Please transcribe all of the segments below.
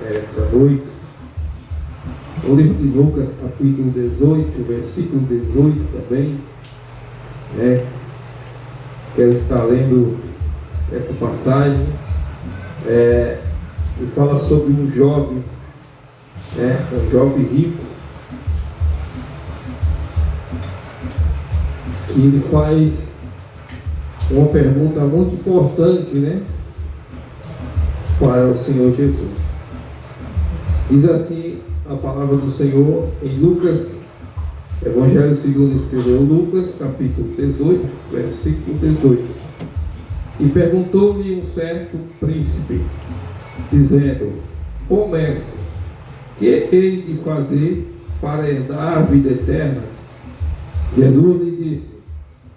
essa noite o livro de Lucas, capítulo 18, versículo 18 também, né? Quero estar lendo essa passagem que fala sobre um jovem, um jovem rico, que ele faz uma pergunta muito importante, né, para o Senhor Jesus. Diz assim a palavra do Senhor em Lucas, Evangelho segundo escreveu Lucas, capítulo 18, versículo 18. E perguntou-lhe um certo príncipe, dizendo: Ó mestre, que hei de fazer para herdar a vida eterna? Jesus lhe disse: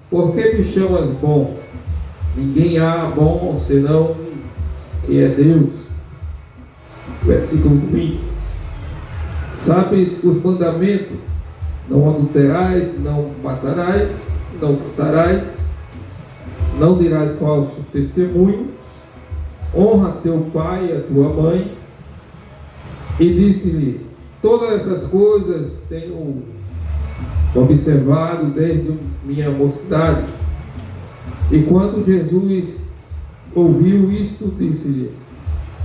Por que me chamas bom? Ninguém há bom senão que é Deus. Versículo 20. Sabes os mandamentos: não adulterais, não matarás, não furtarás, não dirás falso testemunho, honra teu pai e a tua mãe. E disse-lhe: todas essas coisas tenho observado desde minha mocidade. E quando Jesus ouviu isto, disse-lhe: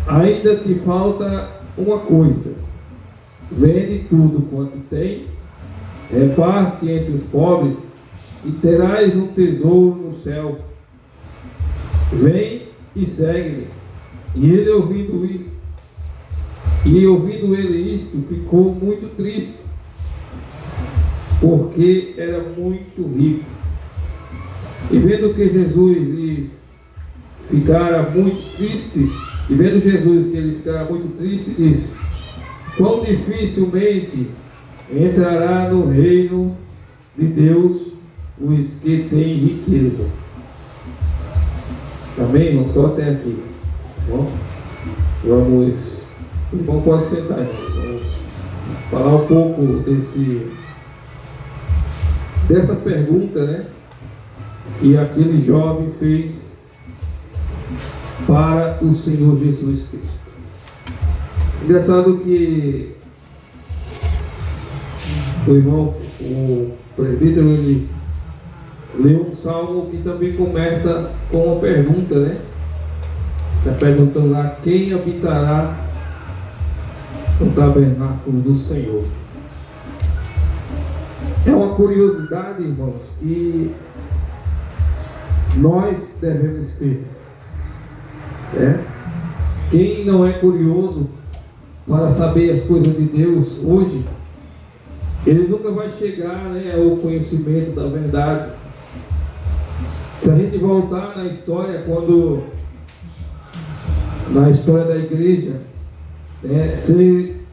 ainda te falta uma coisa. Vende tudo quanto tem, reparte entre os pobres, e terás um tesouro no céu. Vem e segue-me. E ele ouvindo isto, ficou muito triste, porque era muito rico. E vendo que Jesus lhe ficara muito triste, disse: quão dificilmente entrará no reino de Deus os que têm riqueza. Amém, irmão? Só até aqui. Bom, vamos. O irmão pode sentar, irmãos. Vamos falar um pouco dessa pergunta, né, que aquele jovem fez para o Senhor Jesus Cristo. Engraçado que o irmão, o presbítero, ele leu um salmo que também começa com uma pergunta, né? Está perguntando lá: quem habitará no tabernáculo do Senhor? É uma curiosidade, irmãos, que nós devemos ter. Quem não é curioso para saber as coisas de Deus hoje, ele nunca vai chegar, né, ao conhecimento da verdade. Se a gente voltar na história, na história da igreja,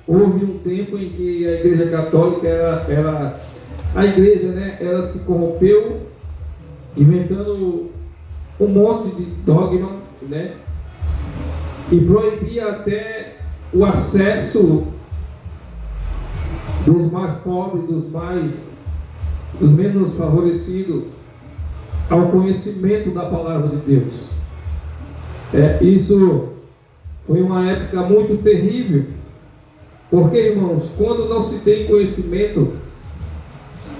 houve um tempo em que a igreja católica a igreja, né, ela se corrompeu, inventando um monte de dogma, né, e proibia até o acesso dos mais pobres, dos menos favorecidos, ao conhecimento da palavra de Deus. Isso foi uma época muito terrível, porque, irmãos, quando não se tem conhecimento,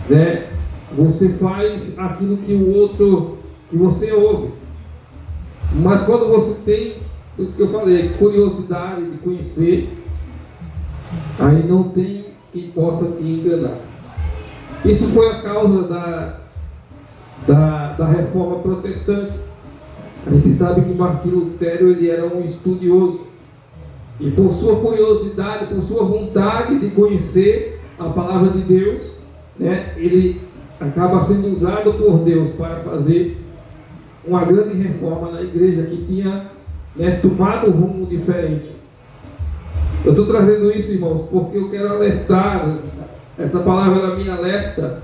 né, você faz aquilo que você ouve. Mas quando você tem, por isso que eu falei, curiosidade de conhecer, aí não tem quem possa te enganar. Isso foi a causa da reforma protestante. A gente sabe que Martinho Lutero, ele era um estudioso, e por sua curiosidade, por sua vontade de conhecer a palavra de Deus, né, ele acaba sendo usado por Deus para fazer uma grande reforma na igreja que tinha, né, tomado um rumo diferente. Eu estou trazendo isso, irmãos, porque eu quero alertar. Essa palavra ela me alerta,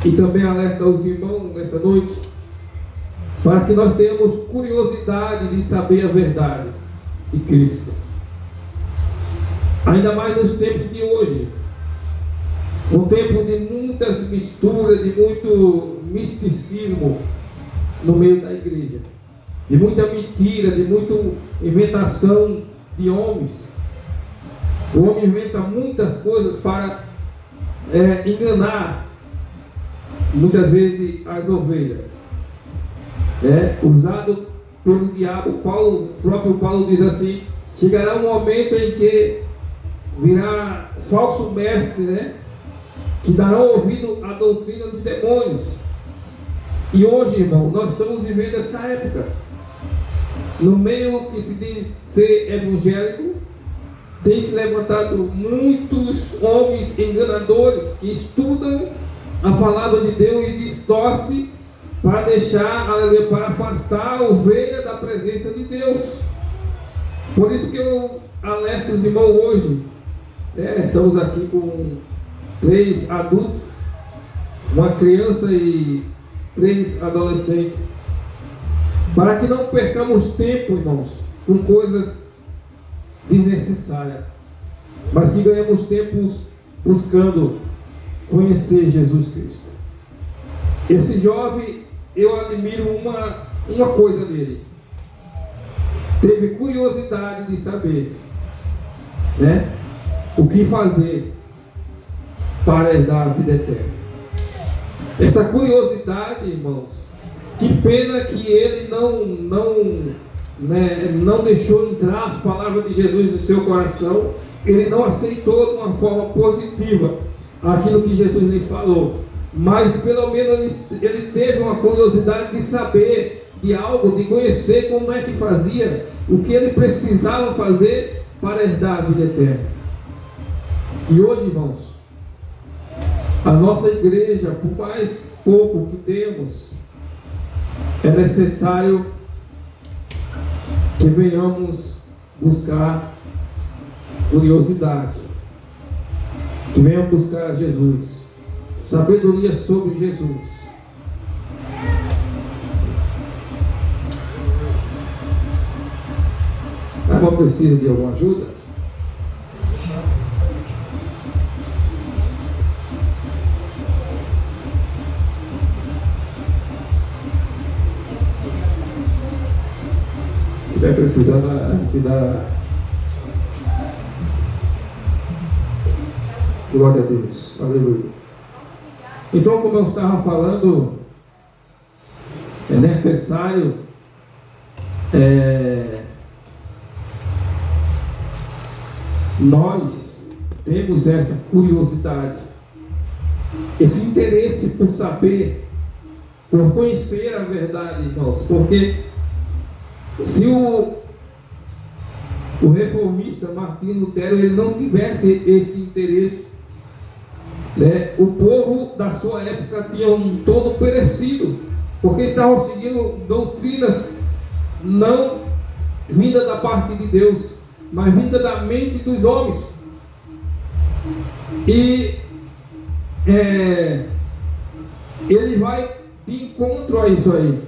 e também alerta os irmãos nessa noite, para que nós tenhamos curiosidade de saber a verdade de Cristo. Ainda mais nos tempos de hoje, um tempo de muitas misturas, de muito misticismo no meio da igreja, de muita mentira, de muita inventação de homens, O homem inventa muitas coisas para enganar, muitas vezes, as ovelhas. Usado pelo diabo. O próprio Paulo diz assim: chegará um momento em que virá falso mestre, que darão ouvido à doutrina dos demônios. E hoje, irmão, nós estamos vivendo essa época. No meio que se diz ser evangélico, tem se levantado muitos homens enganadores que estudam a palavra de Deus e distorcem para deixar, aleluia, para afastar a ovelha da presença de Deus. Por isso que eu alerto os irmãos hoje. Estamos aqui com 3 adultos, uma criança e 3 adolescentes, para que não percamos tempo, irmãos, com coisas desnecessárias, mas que ganhemos tempo buscando conhecer Jesus Cristo. Esse jovem, eu admiro uma coisa nele: teve curiosidade de saber, o que fazer para herdar a vida eterna. Essa curiosidade, irmãos, que pena que ele não deixou entrar as palavras de Jesus em seu coração. Ele não aceitou de uma forma positiva aquilo que Jesus lhe falou, mas pelo menos ele teve uma curiosidade de saber de algo, de conhecer como é que fazia, o que ele precisava fazer para herdar a vida eterna. E hoje, irmãos, a nossa igreja, por mais pouco que temos, é necessário que venhamos buscar curiosidade, que venhamos buscar Jesus, sabedoria sobre Jesus. A irmã precisa de alguma ajuda? Se estiver precisando, a gente dá. Glória a Deus, aleluia. Então, como eu estava falando, é necessário nós temos essa curiosidade, esse interesse por saber, por conhecer a verdade, irmãos, porque se o reformista Martinho Lutero ele não tivesse esse interesse, o povo da sua época tinha todo perecido, porque estavam seguindo doutrinas não vinda da parte de Deus, mas vinda da mente dos homens. E ele vai de encontro a isso aí.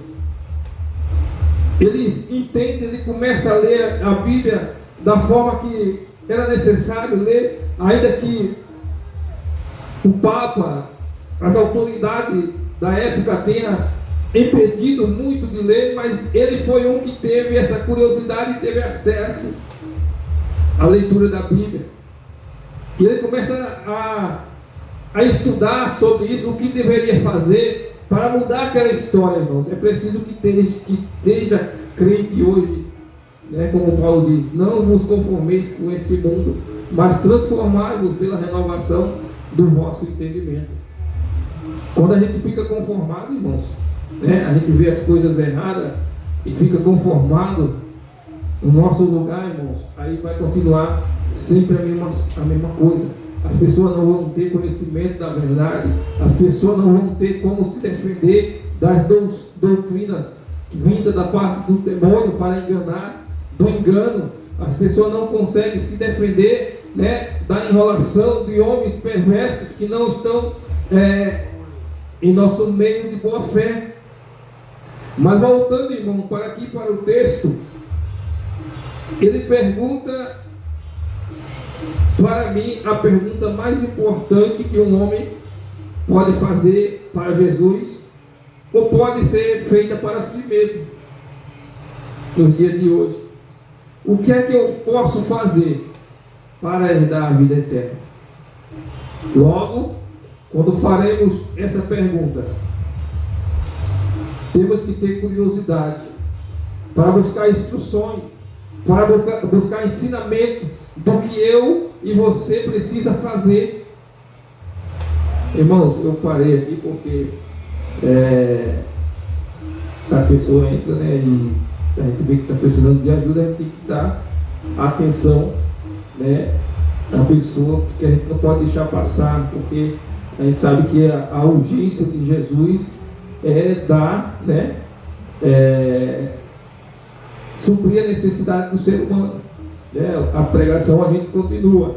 Ele entende, ele começa a ler a Bíblia da forma que era necessário ler, ainda que o Papa, as autoridades da época tenham impedido muito de ler, mas ele foi um que teve essa curiosidade e teve acesso à leitura da Bíblia. E ele começa a estudar sobre isso, o que deveria fazer para mudar aquela história, irmãos. É preciso que esteja crente hoje, como Paulo diz: não vos conformeis com esse mundo, mas transformai-vos pela renovação do vosso entendimento. Quando a gente fica conformado, irmãos, a gente vê as coisas erradas e fica conformado no nosso lugar, irmãos, aí vai continuar sempre a mesma coisa. As pessoas não vão ter conhecimento da verdade, as pessoas não vão ter como se defender das doutrinas vindas da parte do demônio para enganar, do engano. As pessoas não conseguem se defender, da enrolação de homens perversos que não estão em nosso meio de boa fé. Mas voltando, irmão, para o texto, ele pergunta, para mim, a pergunta mais importante que um homem pode fazer para Jesus, ou pode ser feita para si mesmo, nos dias de hoje: o que é que eu posso fazer para herdar a vida eterna? Logo, quando faremos essa pergunta, temos que ter curiosidade para buscar instruções, para buscar ensinamento do que eu e você precisa fazer. Irmãos, eu parei aqui porque a pessoa entra, né, e a gente vê que está precisando de ajuda, a gente tem que dar atenção, né, à pessoa, porque a gente não pode deixar passar, porque a gente sabe que a urgência de Jesus é dar, né, suprir a necessidade do ser humano. A pregação a gente continua,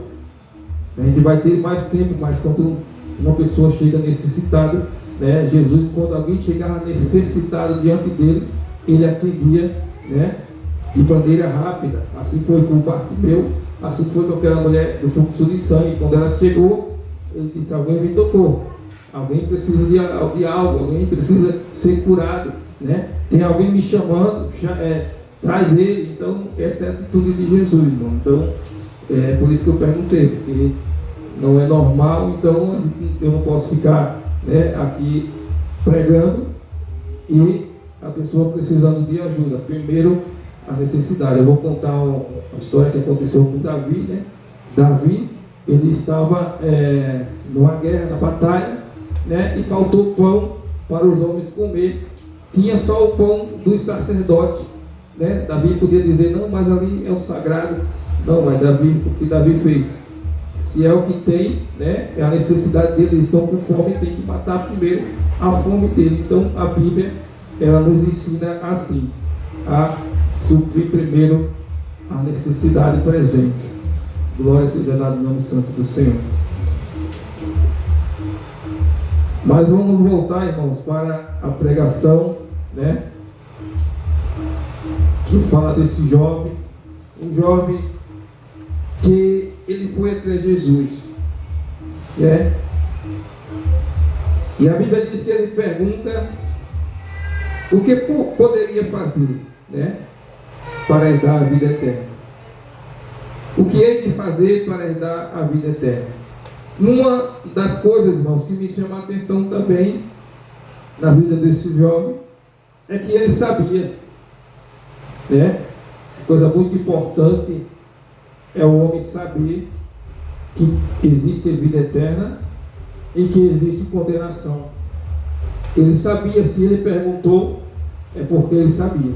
a gente vai ter mais tempo, mas quando uma pessoa chega necessitada, né, Jesus, quando alguém chegava necessitado diante dele, ele atendia, né, de maneira rápida. Assim foi com o Bartimeu, assim foi com aquela mulher do fluxo de sangue. Quando ela chegou, ele disse: alguém me tocou, alguém precisa de algo, alguém precisa ser curado, né? Tem alguém me chamando, traz ele. Então essa é a atitude de Jesus, irmão. Então é por isso que eu perguntei, porque não é normal. Então eu não posso ficar, né, aqui pregando e a pessoa precisando de ajuda. Primeiro, a necessidade. Eu vou contar uma história que aconteceu com Davi, né? Davi, ele estava numa guerra, na batalha, né? E faltou pão para os homens comer. Tinha só o pão dos sacerdotes, né? Davi podia dizer: não, mas ali é o sagrado. Não, mas Davi, o que Davi fez? Se é o que tem, né, é a necessidade deles, eles estão com fome, tem que matar primeiro a fome dele. Então a Bíblia, ela nos ensina assim, a suprir primeiro a necessidade presente. Glória seja dada no nome santo do Senhor. Mas vamos voltar, irmãos, para a pregação, né, que fala desse jovem, um jovem que ele foi até Jesus, né? E a Bíblia diz que ele pergunta o que poderia fazer, né, para herdar a vida eterna. O que ele de fazer para herdar a vida eterna? Uma das coisas, irmãos, que me chama a atenção também na vida desse jovem é que ele sabia, né? Coisa muito importante é o homem saber que existe vida eterna e que existe condenação. Ele sabia. Se ele perguntou, é porque ele sabia.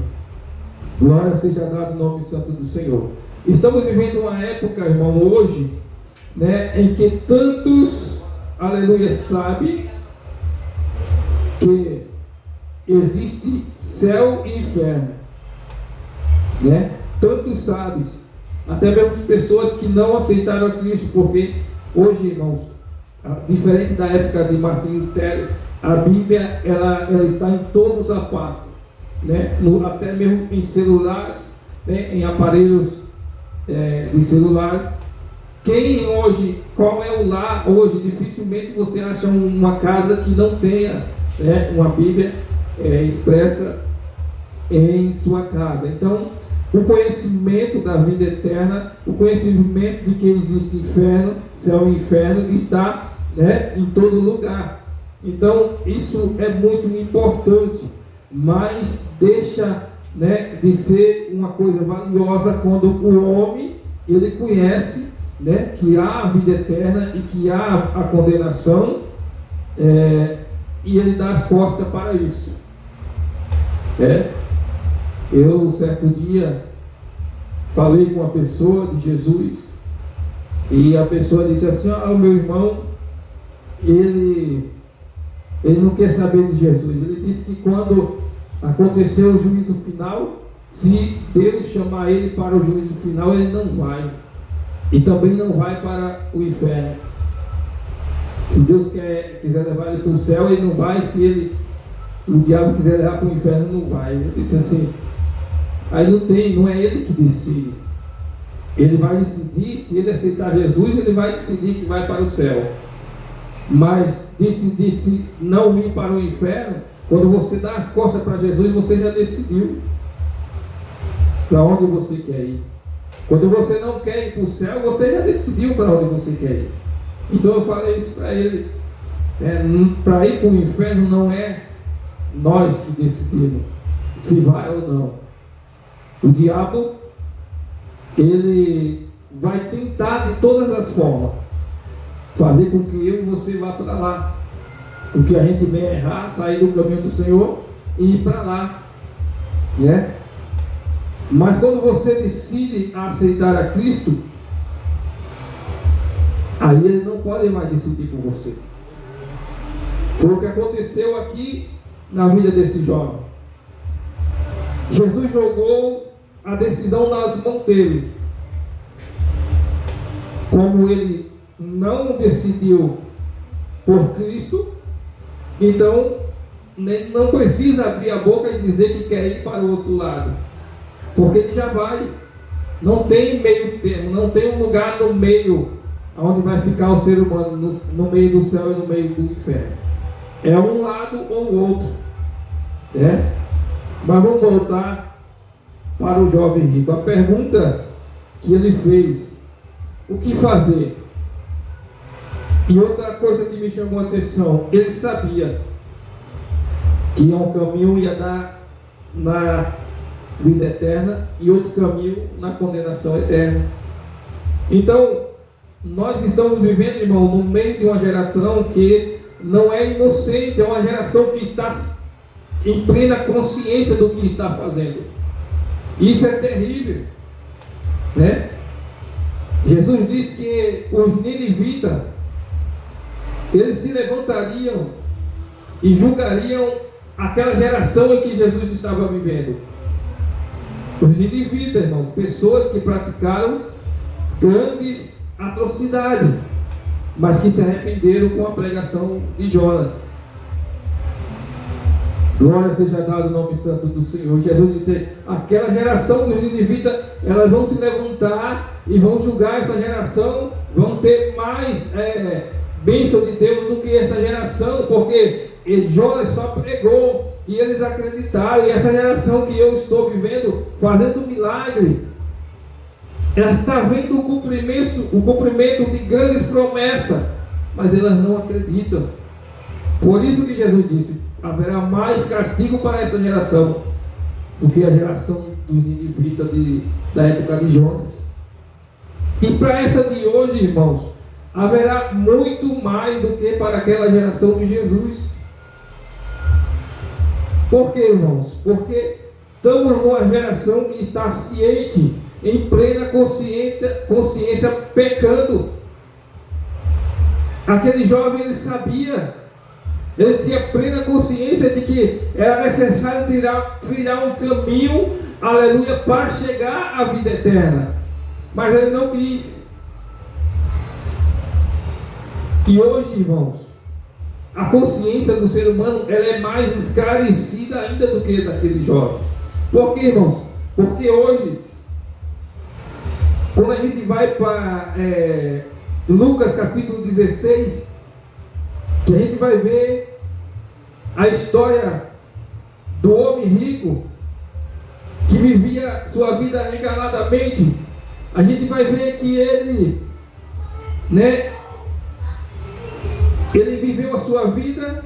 Glória seja dada no nome santo do Senhor. Estamos vivendo uma época, irmão, hoje, né, em que tantos, aleluia, sabem que existe céu e inferno, né? Tantos sábios, até mesmo pessoas que não aceitaram a Cristo, porque hoje, irmãos, diferente da época de Martinho Lutero, a Bíblia ela está em todos os partes, né? Até mesmo em celulares, né? Em aparelhos de celulares. Quem hoje, qual é o lar hoje? Dificilmente você acha uma casa que não tenha, né, uma Bíblia expressa em sua casa. Então, o conhecimento da vida eterna, o conhecimento de que existe inferno, céu e inferno, está, né, em todo lugar. Então, isso é muito importante, mas deixa, né, de ser uma coisa valiosa quando o homem, ele conhece, né, que há a vida eterna e que há a condenação, e ele dá as costas para isso. Eu, certo dia, falei com uma pessoa de Jesus, e a pessoa disse assim: o meu irmão, ele não quer saber de Jesus. Ele disse que quando aconteceu o juízo final, se Deus chamar ele para o juízo final, ele não vai, e também não vai para o inferno. Se Deus quiser levar ele para o céu, ele não vai. Se o diabo quiser levar para o inferno, não vai. Eu disse assim: aí não é ele que decide. Ele vai decidir. Se ele aceitar Jesus, ele vai decidir que vai para o céu. Mas decidir se não ir para o inferno, quando você dá as costas para Jesus, você já decidiu para onde você quer ir. Quando você não quer ir para o céu, você já decidiu para onde você quer ir. Então eu falei isso para ele. Para ir para o inferno não é nós que decidimos se vai ou não. O diabo, ele vai tentar de todas as formas fazer com que eu e você vá para lá. Porque a gente vem errar, sair do caminho do Senhor e ir para lá, né? Mas quando você decide aceitar a Cristo, aí ele não pode mais decidir por você. Foi o que aconteceu aqui na vida desse jovem. Jesus jogou a decisão nas mãos dele. Como ele não decidiu por Cristo, então não precisa abrir a boca e dizer que quer ir para o outro lado, porque ele já vai. Não tem meio termo, não tem um lugar no meio onde vai ficar o ser humano, no meio do céu e no meio do inferno. É um lado ou o outro, né? Mas vamos voltar para o jovem rico. A pergunta que ele fez: o que fazer? E outra coisa que me chamou a atenção, ele sabia que um caminho ia dar na vida eterna e outro caminho na condenação eterna. Então, nós estamos vivendo, irmão, no meio de uma geração que não é inocente, é uma geração que está em plena consciência do que está fazendo. Isso é terrível, né? Jesus disse que os ninivitas, eles se levantariam e julgariam aquela geração em que Jesus estava vivendo. Os ninivitas, irmãos, pessoas que praticaram grandes atrocidades, mas que se arrependeram com a pregação de Jonas. Glória seja dado o nome santo do Senhor. Jesus disse: aquela geração dos ninivitas, elas vão se levantar e vão julgar essa geração, vão ter mais bênção de Deus do que essa geração, porque Jonas só pregou e eles acreditaram. E essa geração que eu estou vivendo, fazendo milagre, ela está vendo o cumprimento de grandes promessas, mas elas não acreditam. Por isso que Jesus disse: haverá mais castigo para essa geração do que a geração dos ninivitas da época de Jonas. E para essa de hoje, irmãos, haverá muito mais do que para aquela geração de Jesus. Por quê, irmãos? Porque estamos numa geração que está ciente, em plena consciência, pecando. Aquele jovem, ele sabia, ele tinha plena consciência de que era necessário trilhar um caminho, aleluia, para chegar à vida eterna, mas ele não quis. E hoje, irmãos, a consciência do ser humano, ela é mais esclarecida ainda do que daquele jovem. Por quê, irmãos? Porque hoje, quando a gente vai para Lucas capítulo 16, que a gente vai ver a história do homem rico que vivia sua vida enganadamente, a gente vai ver que ele viveu a sua vida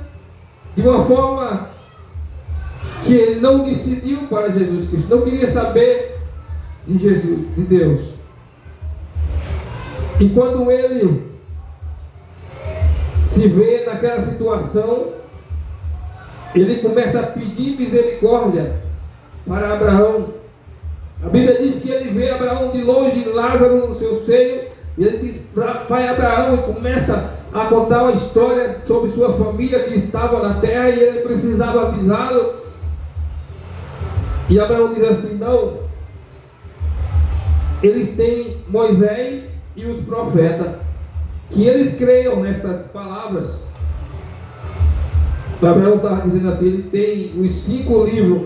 de uma forma que ele não decidiu para Jesus Cristo, não queria saber de Jesus, de Deus. E quando ele se vê naquela situação, ele começa a pedir misericórdia para Abraão. A Bíblia diz que ele vê Abraão de longe, Lázaro no seu seio, e ele diz: pai Abraão, e começa a contar uma história sobre sua família que estava na terra e ele precisava avisá-lo. E Abraão diz assim: não, eles têm Moisés e os profetas, que eles creiam nessas palavras. Abraão estava dizendo assim: ele tem os 5 livros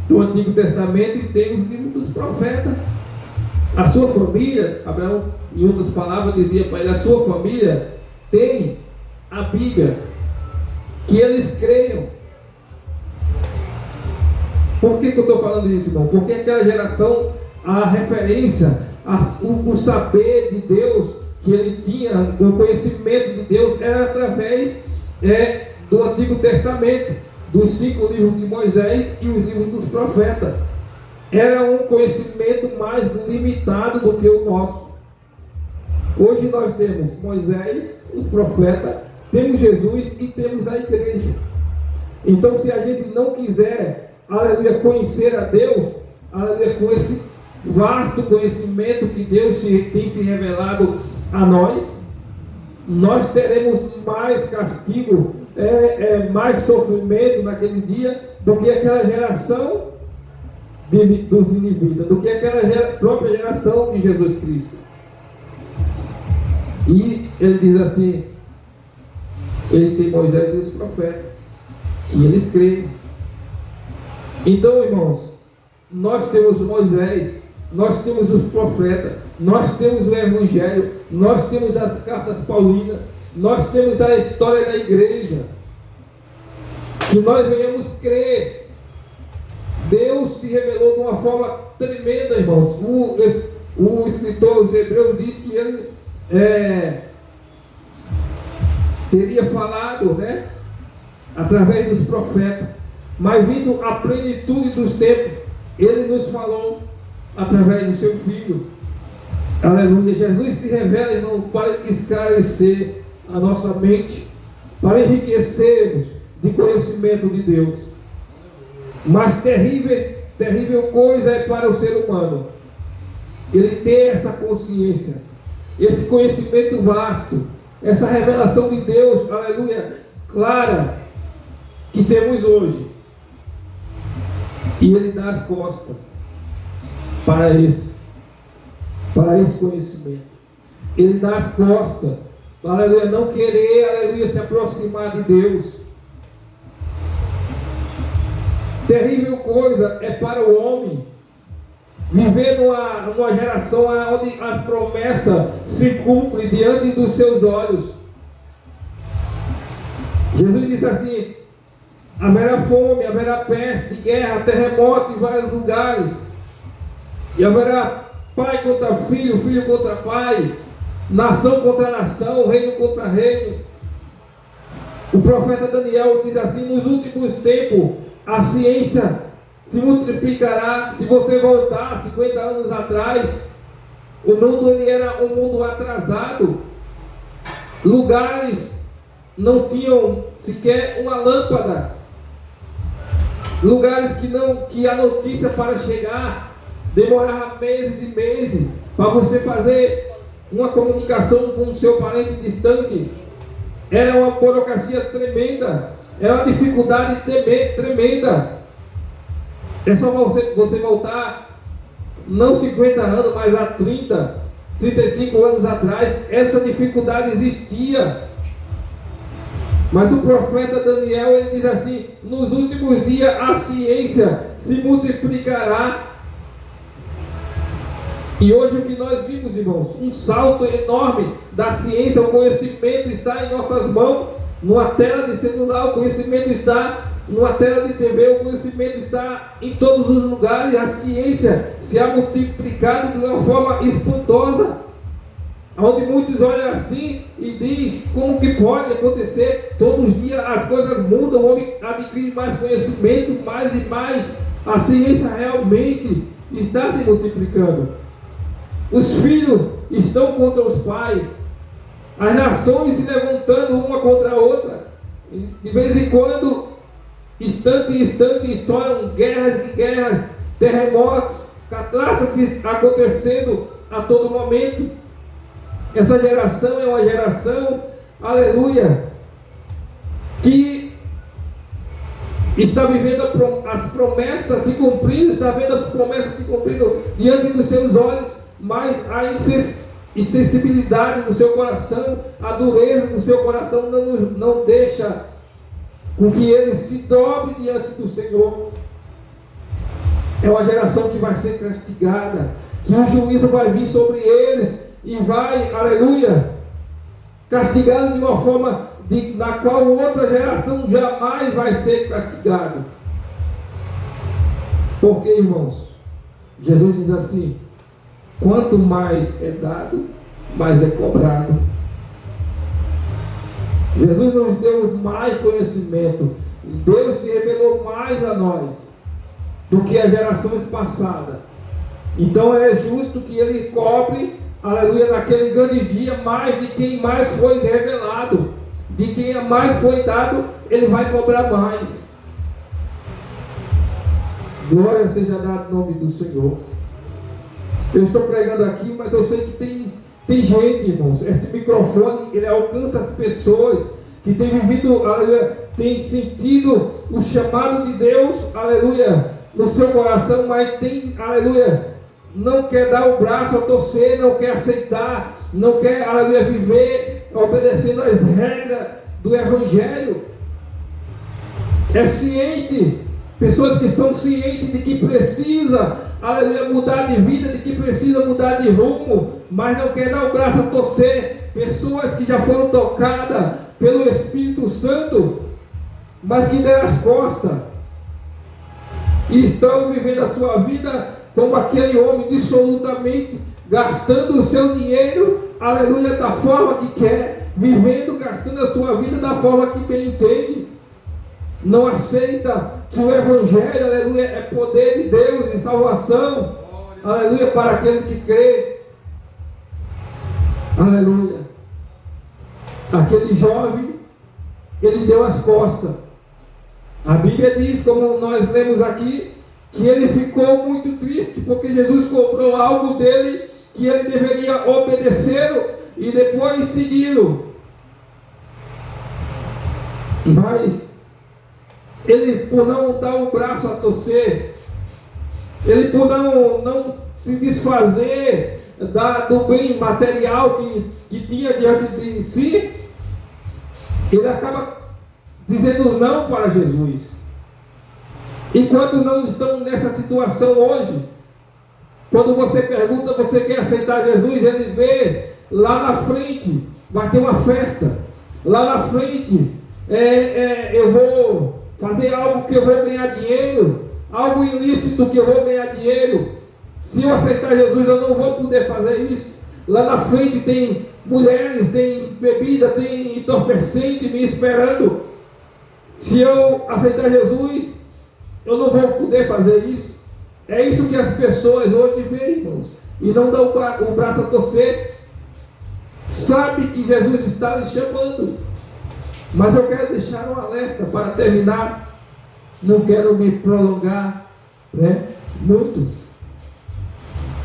do Antigo Testamento e tem os livros dos profetas. A sua família, Abraão, em outras palavras, dizia para ele: a sua família tem a Bíblia, que eles creiam. Por que eu estou falando isso, irmão? Porque aquela geração, a referência, o saber de Deus que ele tinha, o conhecimento de Deus, era através do Antigo Testamento, dos 5 livros de Moisés e os livros dos profetas. Era um conhecimento mais limitado do que o nosso. Hoje nós temos Moisés, os profetas, temos Jesus e temos a igreja. Então, se a gente não quiser, aleluia, conhecer a Deus, aleluia, com esse vasto conhecimento que Deus tem se revelado a nós teremos mais castigo, mais sofrimento naquele dia do que aquela geração dos ninivitas, do que aquela própria geração de Jesus Cristo. E ele diz assim, ele tem Moisés e os profetas, que eles creem. Então, irmãos, nós temos Moisés, nós temos os profetas, nós temos o Evangelho, nós temos as cartas paulinas, nós temos a história da igreja. Que nós venhamos crer. Deus se revelou de uma forma tremenda, irmãos. O escritor dos Hebreus diz que ele teria falado, através dos profetas, mas vindo a plenitude dos tempos, ele nos falou através do seu Filho. Aleluia. Jesus se revela, irmão, para esclarecer a nossa mente, para enriquecermos de conhecimento de Deus. Mas terrível coisa é para o ser humano ele ter essa consciência, esse conhecimento vasto, essa revelação de Deus, aleluia, clara, que temos hoje, e ele dá as costas para esse conhecimento. Ele dá as costas, aleluia, não querer, aleluia, se aproximar de Deus. Terrível coisa é para o homem viver numa geração onde as promessas se cumprem diante dos seus olhos. Jesus disse assim: haverá fome, haverá peste, guerra, terremoto em vários lugares, e haverá pai contra filho, filho contra pai, nação contra nação, reino contra reino. O profeta Daniel diz assim: nos últimos tempos a ciência se multiplicará. Se você voltar 50 anos atrás, o mundo ele era um mundo atrasado. Lugares não tinham sequer uma lâmpada. Lugares que a notícia para chegar demorava meses e meses para você fazer uma comunicação com o seu parente distante. Era uma burocracia tremenda, era uma dificuldade tremenda. É só você voltar, não 50 anos, mas há 30, 35 anos atrás, essa dificuldade existia. Mas o profeta Daniel, ele diz assim: nos últimos dias a ciência se multiplicará. E hoje o que nós vimos, irmãos, um salto enorme da ciência. O conhecimento está em nossas mãos, numa tela de celular, o conhecimento está numa tela de TV, o conhecimento está em todos os lugares. A ciência se ha multiplicado de uma forma espantosa, onde muitos olham assim e diz: como que pode acontecer? Todos os dias as coisas mudam, o homem adquire mais conhecimento, mais e mais. A ciência realmente está se multiplicando. Os filhos estão contra os pais, as nações se levantando uma contra a outra. De vez em quando, instante em instante, estouram guerras e guerras, terremotos, catástrofes acontecendo a todo momento. Essa geração é uma geração, aleluia, que está vivendo as promessas se cumprindo, está vendo as promessas se cumprindo diante dos seus olhos, mas a insensibilidade do seu coração, a dureza do seu coração não deixa com que ele se dobre diante do Senhor. É uma geração que vai ser castigada, que o juízo vai vir sobre eles e vai, aleluia, castigado de uma forma na qual outra geração jamais vai ser castigada. Porque, irmãos, Jesus diz assim: quanto mais é dado, mais é cobrado. Jesus nos deu mais conhecimento. Deus se revelou mais a nós do que as gerações passadas. Então é justo que Ele cobre, aleluia, naquele grande dia, mais de quem mais foi revelado, de quem mais foi dado, Ele vai cobrar mais. Glória seja dada no nome do Senhor. Eu estou pregando aqui, mas eu sei que tem gente, irmãos. Esse microfone, ele alcança as pessoas que têm vivido, aleluia, têm sentido o chamado de Deus, aleluia, no seu coração, mas tem, aleluia, não quer dar o braço a torcer, não quer aceitar, não quer, aleluia, viver obedecendo às regras do Evangelho. É ciente, pessoas que são cientes de que precisa, aleluia, mudar de vida, de que precisa mudar de rumo, mas não quer dar o braço a torcer. Pessoas que já foram tocadas pelo Espírito Santo, mas que deram as costas e estão vivendo a sua vida como aquele homem, dissolutamente gastando o seu dinheiro, aleluia, da forma que quer, vivendo, gastando a sua vida da forma que bem entende. Não aceita que o Evangelho, aleluia, é poder de Deus e salvação, aleluia, para aquele que crê. Aleluia. Aquele jovem, ele deu as costas. A Bíblia diz, como nós lemos aqui, que ele ficou muito triste, porque Jesus cobrou algo dele, que ele deveria obedecê-lo e depois segui-lo. Mas ele, por não dar o braço a torcer, ele por não se desfazer do bem material que tinha diante de si, ele acaba dizendo não para Jesus. Enquanto não estamos nessa situação hoje, quando você pergunta, você quer aceitar Jesus, ele vê lá na frente, vai ter uma festa, lá na frente, eu vou fazer algo que eu vou ganhar dinheiro, algo ilícito que eu vou ganhar dinheiro. Se eu aceitar Jesus, eu não vou poder fazer isso. Lá na frente tem mulheres, tem bebida, tem entorpecente me esperando. Se eu aceitar Jesus, eu não vou poder fazer isso. É isso que as pessoas hoje veem, irmãos, e não dão o braço a torcer. Sabe que Jesus está lhe chamando. Mas eu quero deixar um alerta para terminar. Não quero me prolongar, muito.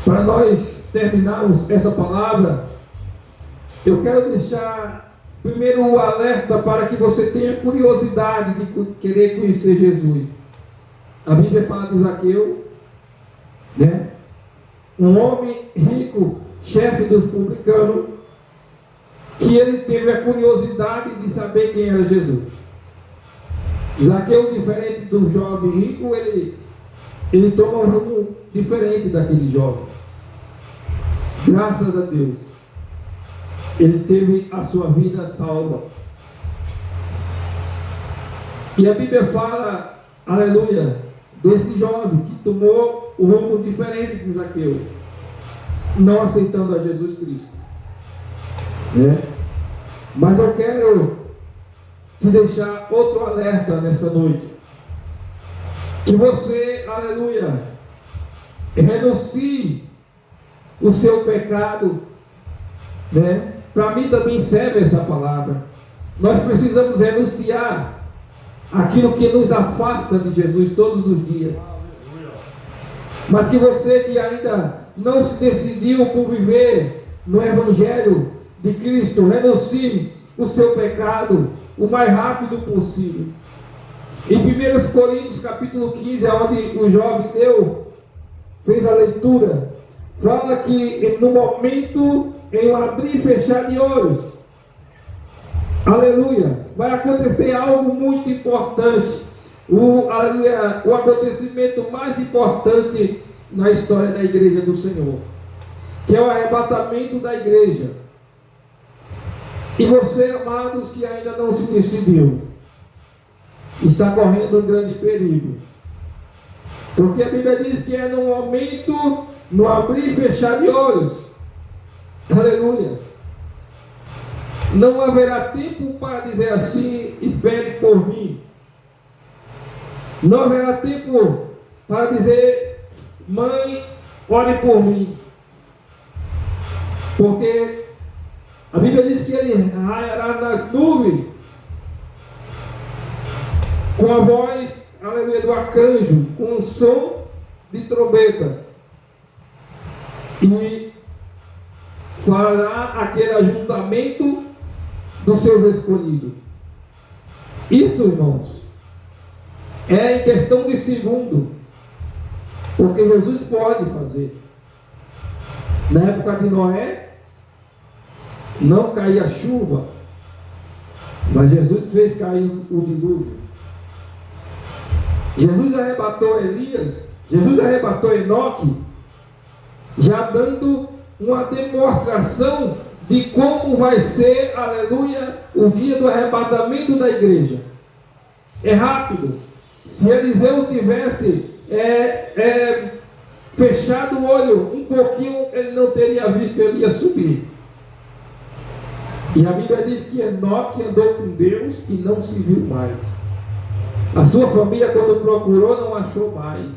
Para nós terminarmos essa palavra, eu quero deixar primeiro um alerta para que você tenha curiosidade de querer conhecer Jesus. A Bíblia fala de Zaqueu, um homem rico, chefe dos publicanos, que ele teve a curiosidade de saber quem era Jesus. Zaqueu, diferente do jovem rico, ele toma um rumo diferente daquele jovem. Graças a Deus, ele teve a sua vida salva. E a Bíblia fala, aleluia, desse jovem que tomou o rumo diferente de Zaqueu, não aceitando a Jesus Cristo. Mas eu quero te deixar outro alerta nessa noite. Que você, aleluia, renuncie o seu pecado. Para mim também serve essa palavra. Nós precisamos renunciar aquilo que nos afasta de Jesus todos os dias. Mas que você que ainda não se decidiu por viver no Evangelho de Cristo, renuncie o seu pecado o mais rápido possível. Em 1 Coríntios capítulo 15, onde o jovem fez a leitura, fala que no momento, em um abrir e fechar de olhos, aleluia, vai acontecer algo muito importante, o acontecimento mais importante na história da igreja do Senhor, que é o arrebatamento da igreja. E você, amados, que ainda não se decidiu, está correndo um grande perigo, porque a Bíblia diz que é no momento no abrir e fechar de olhos. Aleluia. Não haverá tempo para dizer assim: espere por mim. Não haverá tempo para dizer: mãe, ore por mim. Porque a Bíblia diz que ele raiará nas nuvens com a voz, aleluia, do arcanjo, com o som de trombeta, e fará aquele ajuntamento dos seus escolhidos. Isso, irmãos, é em questão de segundo, porque Jesus pode fazer. Na época de Noé, não caía chuva, mas Jesus fez cair o dilúvio. Jesus arrebatou Elias, Jesus arrebatou Enoque, já dando uma demonstração de como vai ser, aleluia, o dia do arrebatamento da igreja. É rápido. Se Eliseu tivesse fechado o olho um pouquinho, ele não teria visto Elias subir. E a Bíblia diz que Enoque andou com Deus e não se viu mais. A sua família, quando procurou, não achou mais.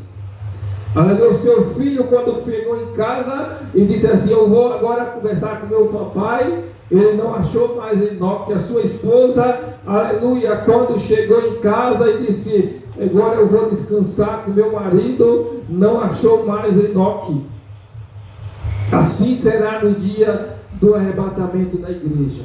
Aleluia. O seu filho, quando chegou em casa e disse assim: eu vou agora conversar com meu papai, ele não achou mais Enoque. A sua esposa, aleluia, quando chegou em casa e disse: agora eu vou descansar com meu marido, não achou mais Enoque. Assim será no dia do arrebatamento da igreja.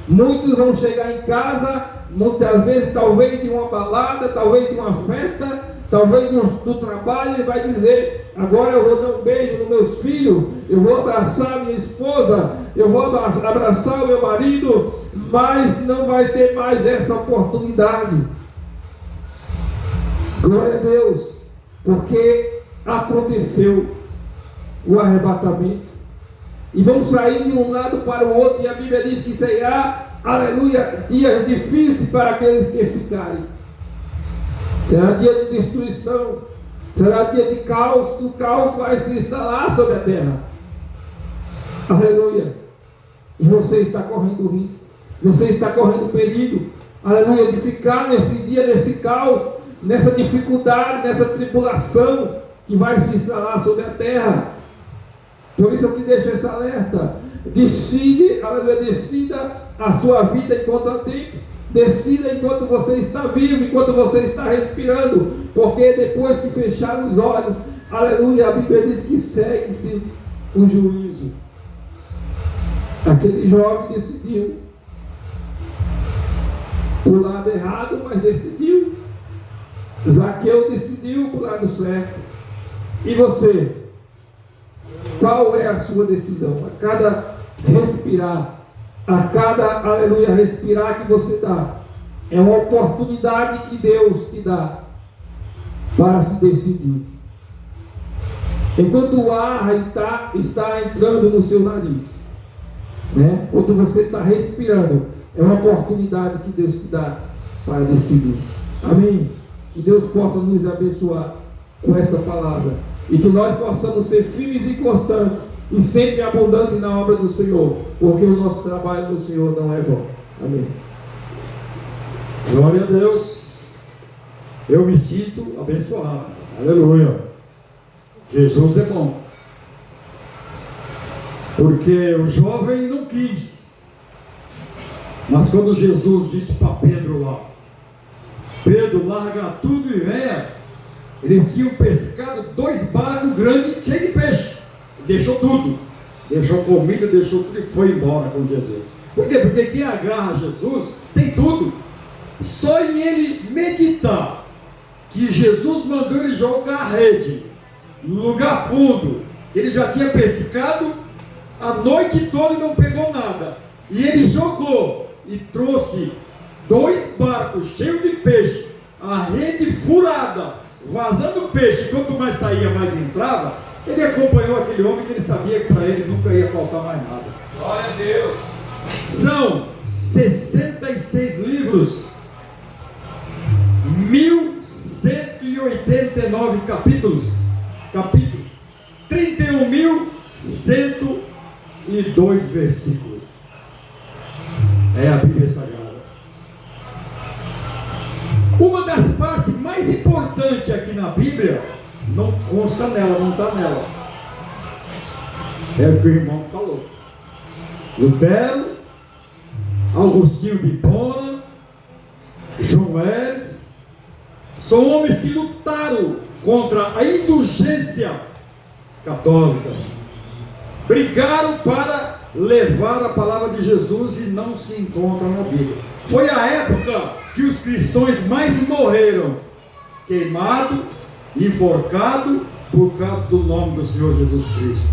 Muitos vão chegar em casa, muitas vezes, talvez de uma balada, talvez de uma festa, talvez do trabalho, e vai dizer: agora eu vou dar um beijo nos meus filhos, eu vou abraçar minha esposa, eu vou abraçar o meu marido, mas não vai ter mais essa oportunidade. Glória a Deus, porque aconteceu o arrebatamento. E vamos sair de um lado para o outro, e a Bíblia diz que será, aleluia, dias difíceis para aqueles que ficarem. Será dia de destruição, será dia de caos, o caos vai se instalar sobre a terra. Aleluia. E você está correndo risco, você está correndo perigo, aleluia, de ficar nesse dia, nesse caos, nessa dificuldade, nessa tribulação que vai se instalar sobre a terra. Por isso eu te deixo esse alerta. Decide, aleluia, decida a sua vida enquanto há tempo. Decida enquanto você está vivo, enquanto você está respirando. Porque depois que fechar os olhos, aleluia, a Bíblia diz que segue-se o juízo. Aquele jovem decidiu pro lado errado, mas decidiu. Zaqueu decidiu pro lado certo. E você? Qual é a sua decisão? A cada respirar, a cada, aleluia, respirar que você dá, é uma oportunidade que Deus te dá para se decidir. Enquanto o ar está entrando no seu nariz, né? Quando você está respirando, é uma oportunidade que Deus te dá para decidir. Amém? Que Deus possa nos abençoar com esta palavra. E que nós possamos ser firmes e constantes e sempre abundantes na obra do Senhor, porque o nosso trabalho no Senhor não é vão. Amém. Glória a Deus. Eu me sinto abençoado. Aleluia. Jesus é bom. Porque o jovem não quis. Mas quando Jesus disse para Pedro lá: Pedro, larga tudo e venha. Eles tinham pescado 2 barcos grandes cheios de peixe. Deixou tudo. Deixou família, deixou tudo e foi embora com Jesus. Por quê? Porque quem agarra Jesus tem tudo. Só em ele meditar que Jesus mandou ele jogar a rede no lugar fundo. Ele já tinha pescado a noite toda e não pegou nada. E ele jogou e trouxe 2 barcos cheios de peixe, a rede furada, vazando peixe. Quanto mais saía, mais entrava. Ele acompanhou aquele homem que ele sabia que para ele nunca ia faltar mais nada. Glória a Deus. São 66 livros, 1189 capítulos, 30 51.102 versículos. É a Bíblia Sagrada. Uma das partes mais importantes aqui na Bíblia não consta nela, não está nela. É o que o irmão falou. Lutero, Agostinho de Hipona, João Wesley, são homens que lutaram contra a indulgência católica, brigaram para levar a palavra de Jesus e não se encontra na Bíblia. Foi a época que os cristãos mais morreram, queimados, enforcados, por causa do nome do Senhor Jesus Cristo.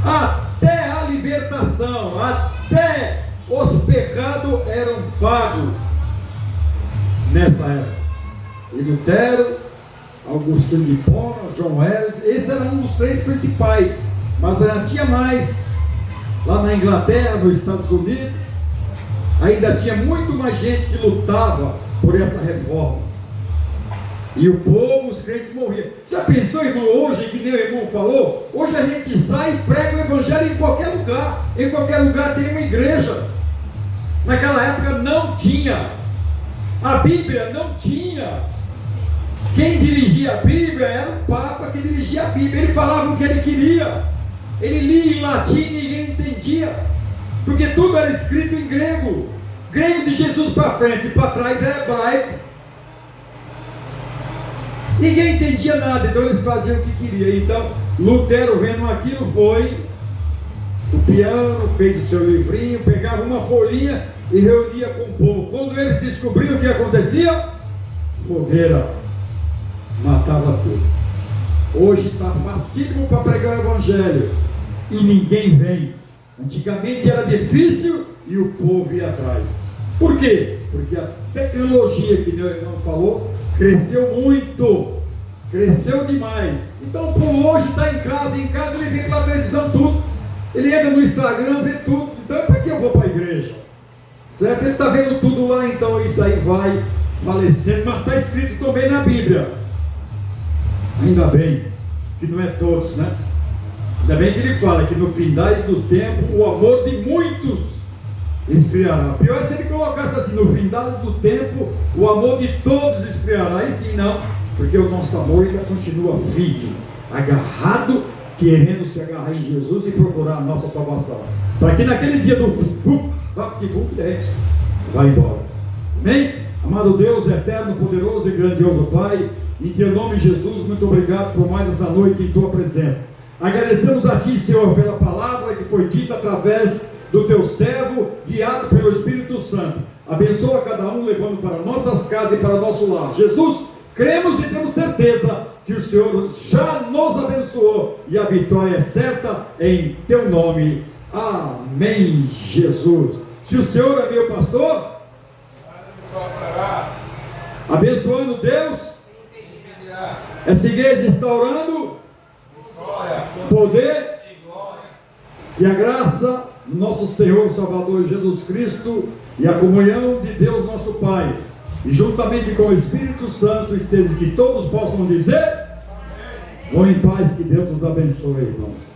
Até a libertação, até os pecados eram pagos nessa época. E Lutero, Agostinho de Hipona, João Wesley, esse era um dos três principais, mas ainda tinha mais. Lá na Inglaterra, nos Estados Unidos, ainda tinha muito mais gente que lutava por essa reforma. E o povo, os crentes morriam. Já pensou, irmão, hoje, que nem o irmão falou, hoje a gente sai e prega o evangelho em qualquer lugar. Em qualquer lugar tem uma igreja. Naquela época não tinha. A Bíblia não tinha. Quem dirigia a Bíblia era o Papa que dirigia a Bíblia. Ele falava o que ele queria. Ele lia em latim e ninguém entendia. Porque tudo era escrito em grego. Grego de Jesus para frente e para trás era hebraico. Ninguém entendia nada, então eles faziam o que queriam. Então, Lutero, vendo aquilo, foi o piano, fez o seu livrinho, pegava uma folhinha e reunia com o povo. Quando eles descobriram o que acontecia, fogueira, matava tudo. Hoje está facílimo para pregar o evangelho e ninguém vem. Antigamente era difícil e o povo ia atrás. Por quê? Porque a tecnologia, que meu irmão falou, cresceu muito, cresceu demais. Então, por hoje está em casa ele vê pela televisão tudo, ele entra no Instagram, vê tudo. Então, para que eu vou para a igreja? Certo? Ele está vendo tudo lá, então isso aí vai falecendo, mas está escrito também na Bíblia. Ainda bem que não é todos, né? Ainda bem que ele fala que no finais do tempo o amor de muitos esfriará. Pior é se ele colocasse assim: no finais do tempo o amor de todos esfriará. E sim, não, porque o nosso amor ainda continua firme, agarrado, querendo se agarrar em Jesus e procurar a nossa salvação, para que naquele dia do vai embora. Amém? Amado Deus, eterno, poderoso e grandioso Pai, em teu nome, Jesus, muito obrigado por mais essa noite em tua presença. Agradecemos a ti, Senhor, pela palavra que foi dita através do teu servo, guiado pelo Espírito Santo. Abençoa cada um, levando para nossas casas e para nosso lar. Jesus, cremos e temos certeza que o Senhor já nos abençoou e a vitória é certa em teu nome. Amém, Jesus. Se o Senhor é meu pastor, abençoando Deus, essa igreja está orando, poder e a graça do nosso Senhor Salvador Jesus Cristo e a comunhão de Deus nosso Pai, e juntamente com o Espírito Santo, esteja que todos possam dizer: vão em paz, que Deus nos abençoe, irmãos.